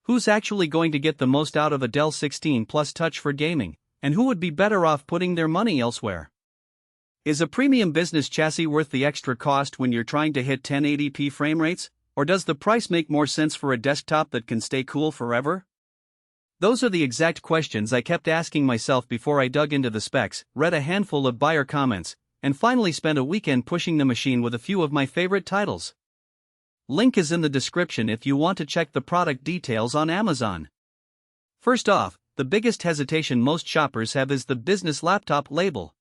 Who's actually going to get the most out of a Dell 16 Plus Touch for gaming, and who would be better off putting their money elsewhere? Is a premium business chassis worth the extra cost when you're trying to hit 1080p frame rates, or does the price make more sense for a desktop that can stay cool forever? Those are the exact questions I kept asking myself before I dug into the specs, read a handful of buyer comments, and finally spent a weekend pushing the machine with a few of my favorite titles. Link is in the description if you want to check the product details on Amazon. First off, the biggest hesitation most shoppers have is the business laptop label.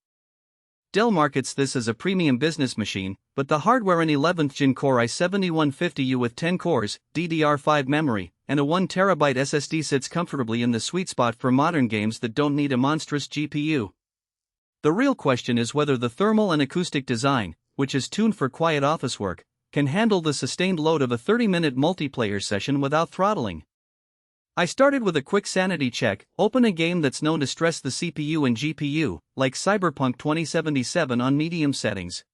Dell markets this as a premium business machine, but the hardware, an 11th Gen Core i7-150U with 10 cores, DDR5 memory, and a 1TB SSD sits comfortably in the sweet spot for modern games that don't need a monstrous GPU. The real question is whether the thermal and acoustic design, which is tuned for quiet office work, can handle the sustained load of a 30-minute multiplayer session without throttling. I started with a quick sanity check, open a game that's known to stress the CPU and GPU, like Cyberpunk 2077 on medium settings.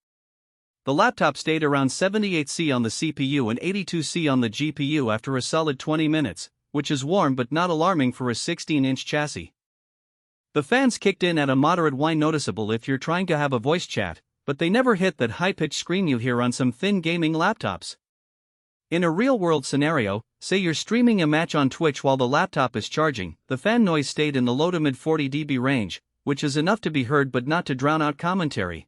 The laptop stayed around 78°C on the CPU and 82°C on the GPU after a solid 20 minutes, which is warm but not alarming for a 16-inch chassis. The fans kicked in at a moderate whine, noticeable if you're trying to have a voice chat, but they never hit that high-pitched scream you hear on some thin gaming laptops. In a real-world scenario, say you're streaming a match on Twitch while the laptop is charging, the fan noise stayed in the low to mid 40 dB range, which is enough to be heard but not to drown out commentary.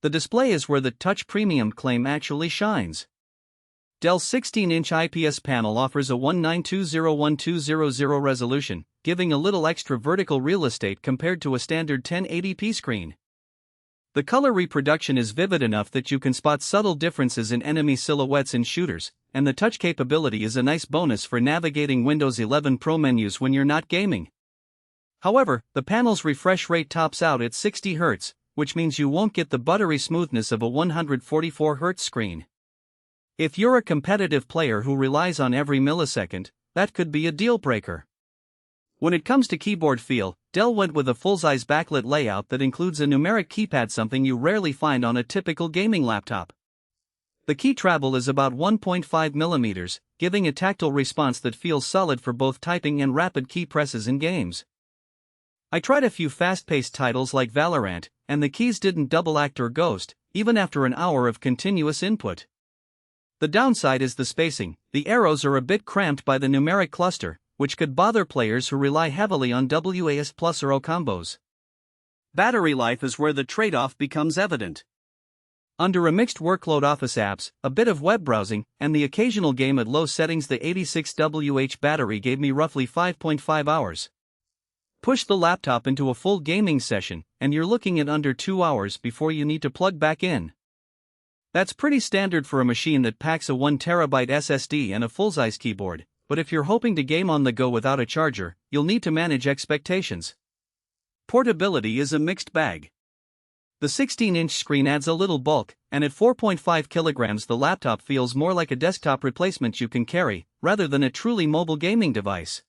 The display is where the touch premium claim actually shines. Dell's 16-inch IPS panel offers a 1920x1200 resolution, giving a little extra vertical real estate compared to a standard 1080p screen. The color reproduction is vivid enough that you can spot subtle differences in enemy silhouettes in shooters, and the touch capability is a nice bonus for navigating Windows 11 Pro menus when you're not gaming. However, the panel's refresh rate tops out at 60 Hz, which means you won't get the buttery smoothness of a 144 Hz screen. If you're a competitive player who relies on every millisecond, that could be a deal breaker. When it comes to keyboard feel, Dell went with a full-size backlit layout that includes a numeric keypad, something you rarely find on a typical gaming laptop. The key travel is about 1.5 mm, giving a tactile response that feels solid for both typing and rapid key presses in games. I tried a few fast-paced titles like Valorant, and the keys didn't double act or ghost, even after an hour of continuous input. The downside is the spacing. The arrows are a bit cramped by the numeric cluster, which could bother players who rely heavily on WAS plus or O combos. Battery life is where the trade-off becomes evident. Under a mixed workload, office apps, a bit of web browsing, and the occasional game at low settings, the 86Wh battery gave me roughly 5.5 hours. Push the laptop into a full gaming session, and you're looking at under 2 hours before you need to plug back in. That's pretty standard for a machine that packs a 1TB SSD and a full-size keyboard. But if you're hoping to game on the go without a charger, you'll need to manage expectations. Portability is a mixed bag. The 16-inch screen adds a little bulk, and at 4.5 kilograms the laptop feels more like a desktop replacement you can carry, rather than a truly mobile gaming device.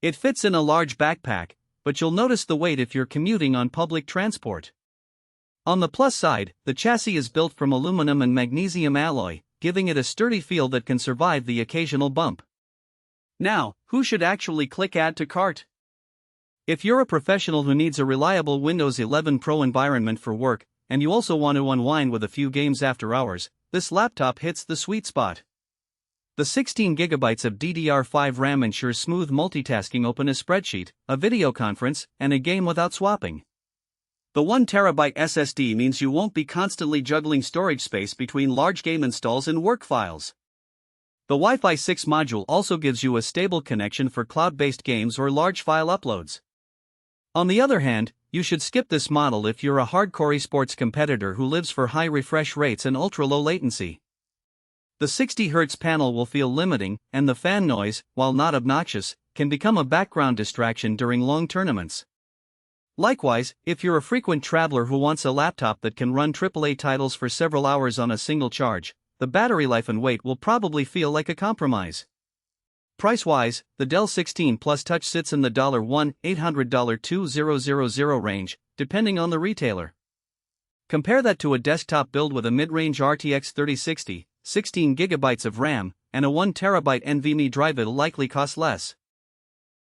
It fits in a large backpack, but you'll notice the weight if you're commuting on public transport. On the plus side, the chassis is built from aluminum and magnesium alloy, giving it a sturdy feel that can survive the occasional bump. Now, who should actually click Add to Cart? If you're a professional who needs a reliable Windows 11 Pro environment for work, and you also want to unwind with a few games after hours, this laptop hits the sweet spot. The 16GB of DDR5 RAM ensures smooth multitasking. Open a spreadsheet, a video conference, and a game without swapping. The 1TB SSD means you won't be constantly juggling storage space between large game installs and work files. The Wi-Fi 6 module also gives you a stable connection for cloud-based games or large file uploads. On the other hand, you should skip this model if you're a hardcore esports competitor who lives for high refresh rates and ultra-low latency. The 60 Hz panel will feel limiting, and the fan noise, while not obnoxious, can become a background distraction during long tournaments. Likewise, if you're a frequent traveler who wants a laptop that can run AAA titles for several hours on a single charge, the battery life and weight will probably feel like a compromise. Price-wise, the Dell 16 Plus Touch sits in the $1,800–$2,000 range, depending on the retailer. Compare that to a desktop build with a mid-range RTX 3060, 16GB of RAM, and a 1TB NVMe drive will likely cost less.